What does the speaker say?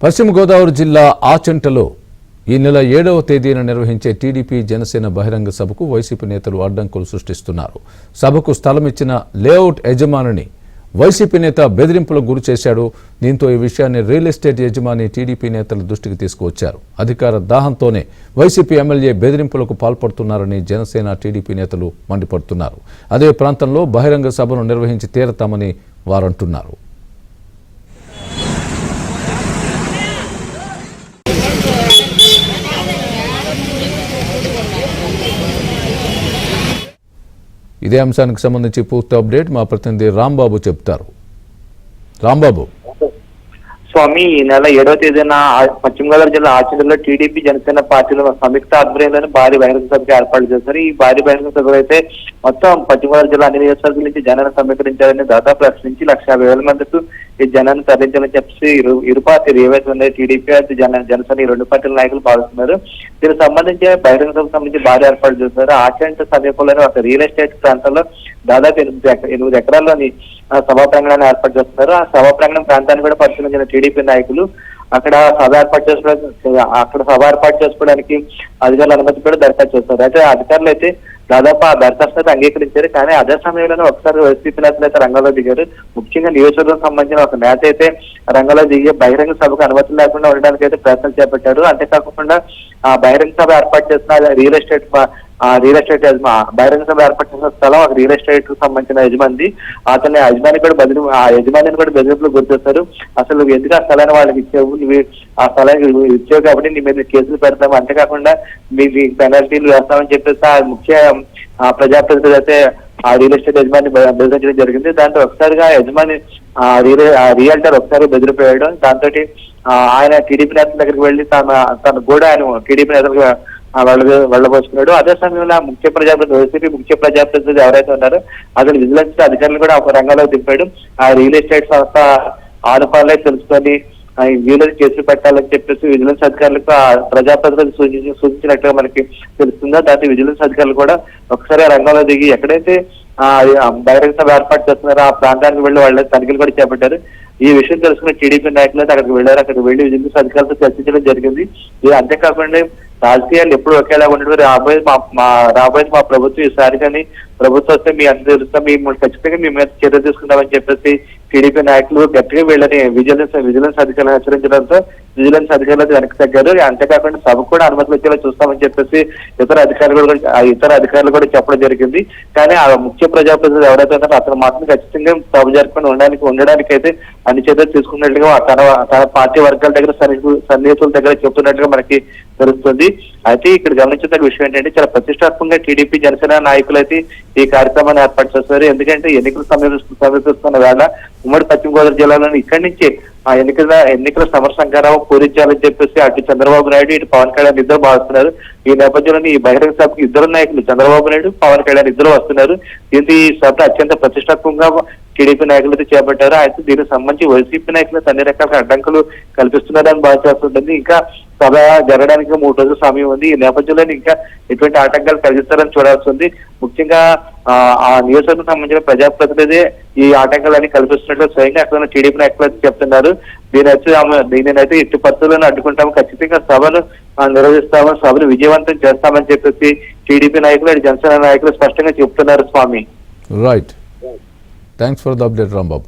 పశ్చిమ గోదావరి జిల్లా ఆచంటలో ఈ నెల 7వ తేదీన నిర్వహించే టీడీపీ జనసేన బహిరంగ సభకు వైసీపీ నేతలు అడ్డంకులు సృష్టిస్తున్నారు. సభకు స్థలం ఇచ్చిన లేఅవుట్ యజమానిని వైసీపీ నేత బెదిరింపులకు గురి చేశాడు. దీంతో ఈ విషయాన్ని రియల్ ఎస్టేట్ యజమాని టీడీపీ నేతల దృష్టికి తీసుకువచ్చారు. అధికార దాహంతోనే వైసీపీ ఎమ్మెల్యే బెదిరింపులకు పాల్పడుతున్నారని జనసేన టీడీపీ నేతలు మండిపడుతున్నారు. అదే ప్రాంతంలో బహిరంగ సభను నిర్వహించి తీరతామని వారంటున్నారు. ఇదే అంశానికి సంబంధించి పూర్తి అప్డేట్ మా ప్రతినిధి రాంబాబు చెప్తారు. రాంబాబు, స్వామి, ఈ నెల 7వ తేదీన పశ్చిమ గోదావరి జిల్లా ఆచంటలో టీడీపీ జనసేన పార్టీల సంయుక్త ఆధ్వర్యంలో భారీ బహిరంగ సభకు ఏర్పాటు చేశారు. ఈ భారీ బహిరంగ సభలో అయితే మొత్తం పశ్చిమ గోదావరి జిల్లా అన్ని నియోజకవర్గాల నుంచి జనాన్ని సమీకరించారని దాదాపు 1,50,000 మందికి ఈ జనాన్ని తరలించాలని చెప్పి ఇరు పార్టీలు ఏవైతే ఉన్నాయో టీడీపీ జనసేన ఈ రెండు పార్టీల నాయకులు భావిస్తున్నారు. దీనికి సంబంధించి బహిరంగ సభకు సంబంధించి భారీ ఏర్పాటు చేస్తున్నారు. ఆచంట సమీపంలోని ఒక రియల్ ఎస్టేట్ ప్రాంతంలో దాదాపు 8 ఎకరాల్లోని సభా ప్రాంగణాన్ని ఏర్పాటు చేస్తున్నారు. ఆ సభా ప్రాంగణం ప్రాంతాన్ని కూడా పరిశీలించిన టీడీపీ నాయకులు అక్కడ సభ ఏర్పాటు చేసుకోవడానికి అధికారులు అనుమతి కూడా దరఖాస్తు చేస్తారు. అయితే అధికారులు అయితే దాదాపు ఆ దరఖాస్తు అయితే అంగీకరించారు. కానీ అదే సమయంలోనే ఒకసారి వైసీపీ నేతలు అయితే రంగంలో దిగారు. ముఖ్యంగా నియోజకవర్గం సంబంధించిన ఒక నేత అయితే రంగంలో దిగి బహిరంగ సభకు అనుమతులు లేకుండా ఉండడానికి అయితే ప్రయత్నాలు చేపట్టారు. అంతేకాకుండా ఆ బహిరంగ సభ ఏర్పాటు చేసిన రియల్ ఎస్టేట్ బహిరంగ సభ ఏర్పాటు చేసిన స్థలం ఒక రియల్ ఎస్టేట్ కు సంబంధించిన యజమాని. అతని యజమాని కూడా బెదిరింపులు గుర్తిస్తారు. అసలు ఎందుకు ఆ స్థలాన్ని వాళ్ళకి ఇచ్చావు, ఆ స్థలానికి ఇచ్చావు కాబట్టి నీ మీద కేసులు పెడతాము, అంతేకాకుండా మీకు పెనాల్టీలు వేస్తామని చెప్పేసి ఆ ముఖ్య ప్రజాప్రతినిధులు అయితే ఆ రియల్ ఎస్టేట్ యజమాని బెదిరించడం జరిగింది. దాంతో ఒకసారిగా యజమాని రియల్టర్ ఒకసారి బెదిరిపోయాడు. దాంతో ఆయన టీడీపీ నేతల దగ్గరికి వెళ్ళి తను కూడా ఆయన టీడీపీ నేతలకు వెళ్ళబోసుకున్నాడు. అదే సమయంలో వైసీపీ ముఖ్య ప్రజాప్రతినిధులు ఎవరైతే ఉన్నారో అతను విజిలెన్స్ అధికారులు కూడా ఒక రంగంలో దింపాడు. ఆ రియల్ ఎస్టేట్ సంస్థ ఆరోపణలే తెలుసుకొని వీళ్ళని కేసులు పెట్టాలని చెప్పేసి విజిలెన్స్ అధికారులకు ఆ ప్రజాప్రతినిధులు సూచించినట్టుగా మనకి తెలుస్తుందో. దాంతో విజిలెన్స్ అధికారులు కూడా ఒకసారి రంగంలో దిగి ఎక్కడైతే బహిరంగ సభ ఏర్పాటు చేస్తున్నారో ఆ ప్రాంతానికి వెళ్ళి వాళ్ళ తనిఖీలు కూడా చేపట్టారు. ఈ విషయం తెలుసుకున్న టీడీపీ నాయకులు అయితే అక్కడికి వెళ్ళారు. అక్కడికి వెళ్ళి విజిలెన్స్ అధికారులతో చర్చించడం జరిగింది. ఇది అంతేకాకుండా రాజకీయాలు ఎప్పుడు ఒకేలా ఉండడం రాబోయేది మా ప్రభుత్వం, ఈసారి కానీ ప్రభుత్వం వస్తే మీ అందరూ తెలుస్తాం, మేము ఖచ్చితంగా మీ మీద చర్య తీసుకుంటామని చెప్పేసి టీడీపీ నాయకులు గట్టిగా వీళ్ళని విజిలెన్స్ అధికారులు హెచ్చరించడంతో విజిలెన్స్ అధికారులు వెనక్కి తగ్గారు. అంతేకాకుండా సభ కూడా అనుమతులు వచ్చేలా చూస్తామని చెప్పేసి ఇతర అధికారులు కూడా చెప్పడం జరిగింది. కానీ ఆ ముఖ్య ప్రజాప్రతినిధులు ఎవరైతే ఉన్నారో అతను మాత్రం ఖచ్చితంగా సభ జరుపుకొని ఉండడానికి అయితే అన్ని చర్యలు తీసుకున్నట్లుగా తన పార్టీ వర్గాల దగ్గర సన్నిహితుల దగ్గర చెబుతున్నట్టుగా మనకి తెలుస్తుంది. అయితే ఇక్కడ గమనించదగ్గ విషయం ఏంటంటే చాలా ప్రతిష్టాత్మకంగా టీడీపీ జనసేన నాయకులు అయితే ఈ కార్యక్రమాన్ని ఏర్పాటు చేస్తారు. ఎందుకంటే ఎన్నికలు సమీపిస్తున్న వేళ ఉమ్మడి పశ్చిమ గోదావరి జిల్లాలోని ఇక్కడి నుంచి ఆ ఎన్నికల సమర సంఘారావు పూరించాలని చెప్పేసి అటు చంద్రబాబు నాయుడు ఇటు పవన్ కళ్యాణ్ ఇద్దరు భావిస్తున్నారు. ఈ నేపథ్యంలోని ఈ బహిరంగ సభకు ఇద్దరు నాయకులు చంద్రబాబు నాయుడు పవన్ కళ్యాణ్ ఇద్దరు వస్తున్నారు. దీంతో ఈ సభ అత్యంత ప్రతిష్టాత్మకంగా టీడీపీ నాయకులు అయితే చేపట్టారు. అయితే దీనికి సంబంధించి వైసీపీ నాయకులు అన్ని రకాల అడ్డంకులు కల్పిస్తున్నారని భావించాల్సి ఇంకా సభ జరగడానికి 3 రోజుల సమయం ఉంది. ఈ నేపథ్యంలో ఇంకా ఎటువంటి ఆటంకాలు కలిగిస్తారని చూడాల్సి ఉంది. ముఖ్యంగా ఆ నియోజకవర్గం సంబంధించిన ప్రజాప్రతినిధి ఈ ఆటంకాలన్నీ కల్పిస్తున్నట్లు స్వయంగా అక్కడ టీడీపీ నాయకులు అయితే చెప్తున్నారు. దీనినైతే ఎట్టి పరిస్థితులను అడ్డుకుంటాము, ఖచ్చితంగా సభను నిర్వహిస్తాము, సభను విజయవంతం చేస్తామని చెప్పేసి టీడీపీ నాయకులు జనసేన నాయకులు స్పష్టంగా చెప్తున్నారు. Swamy, right, thanks for the update Rambabu.